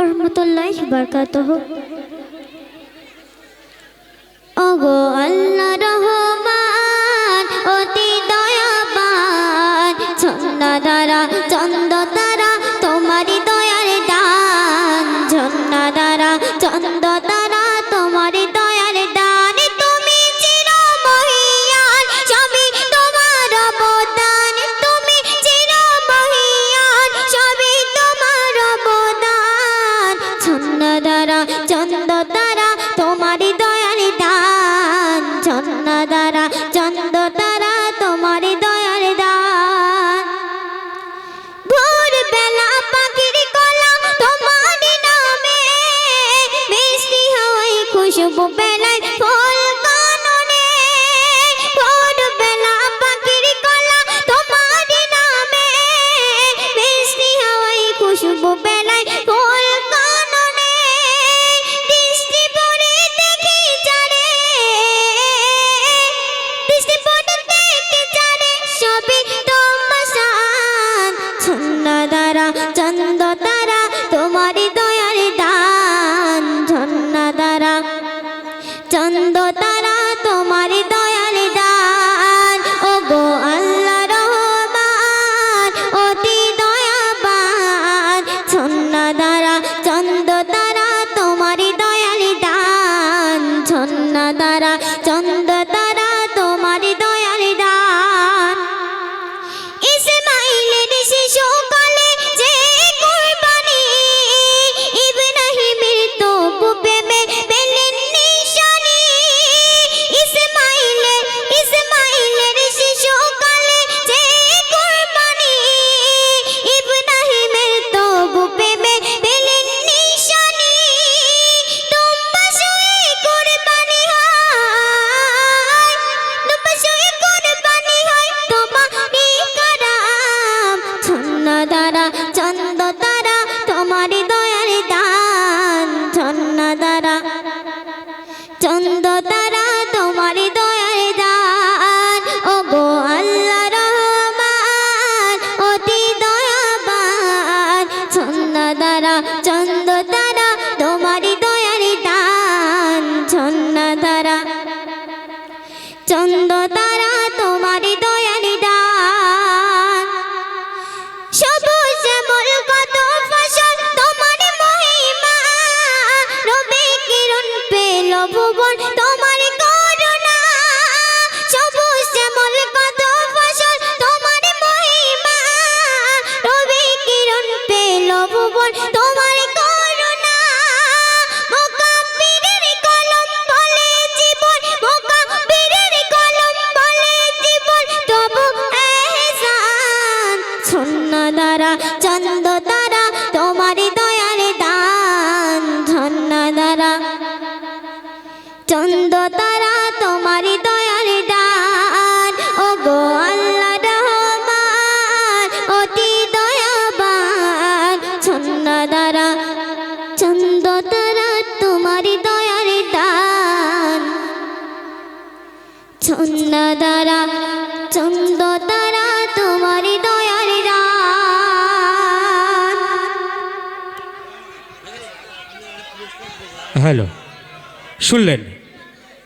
রহমতুল্লাহি বারাকাতুহু। ওগো আল্লাহ রহমান অতি দয়াবান, ঝর্ণা দ্বারা চন্দ তারা তোমারি দয়ার দান, ঝর্ণা দ্বারা চন্দ তারা তোমারি দয়ার দান। তুমি চিরমহিয়ান সবই তোমার অবদান, তুমি চিরমহিয়ান সবই তোমার অবদান, ঝর্ণা দ্বারা চন্দ তারা তোমারি দয়ার দান, ঝর্ণা দ্বারা চন্দ তারা তোমারি দয়ার দান। ভোর বেলা পাখির কলা তোমারি নামে, মিষ্টি হাওয়ায় খুশবু বেলায় ফুল কাননে, ভোর বেলা পাখির কলা তোমারি নামে, মিষ্টি হাওয়ায় খুশবু বেলায় ফুল কাননে। দৃষ্টি পড়ে দেখি যারে, দৃষ্টি পড়ে দেখি যারে সবই তোমার শান, ঝর্ণা দ্বারা চন্দ তারা তোমারি দয়ার দান, ঝর্ণা দ্বারা চন্দ তারা তোমারি দয়ার দান। ওগো আল্লাহ রহমান অতি দয়াবান, ঝর্ণা দ্বারা চন্দ তারা তোমারি দয়ার দান, ঝর্ণা দ্বারা চন্দ তারা তোমারি দয়ার দান। ইসমাইলের শিশুকালে যে কুরবানি, ইব্রাহিমের তবু প্রেমে পেলেন নিশানি। ইসমাইলের শিশুকালে যে কুরবানি, ইব্রাহিমের তবু প্রেমে পেলেন নিশানি। তোমার সয়ে কুরবানি হয়, তোমার সয়ে কুরবানি হয় তোমারই কারাম, ঝর্ণা দ্বারা চন্দ তারা তোমারি দয়ার দান, ঝর্ণা দ্বারা চন্দ তারা তোমারি দয়ার দান। ওগো আল্লাহ রহমান অতি দয়াবান, ঝর্ণা দ্বারা চন্দ তারা তোমারি দয়ার দান, ঝর্ণা দ্বারা চন্দ তারা তোমারি দয়ার দান। সবুজ শ্যামল কত ফসল তোমার মহিমা, রবি কিরণ পেল ভুবন তোমার করুণা। সবুজ শ্যামল কত ফসল তোমার মহিমা, রবি কিরণ পেল ভুবন তোমার করুণা। মুকাব্বিরের কলম বলে জীবন, মুকাব্বিরের কলম বলে জীবন তবু এহসান, ঝর্ণা দ্বারা চন্দ তারা তোমারি দয়ার দান, ঝর্ণা দ্বারা চন্দ তারা তোমারি দয়ার দান। ওগো আল্লাহ রহমান অতি দয়াবান, ঝর্ণা দ্বারা চন্দ তারা তোমারি দয়ার দান, ঝর্ণা দ্বারা চন্দ তারা তোমারি দয়ার দান। হ্যালো, শুনলেন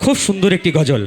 খুব সুন্দর একটি গজল।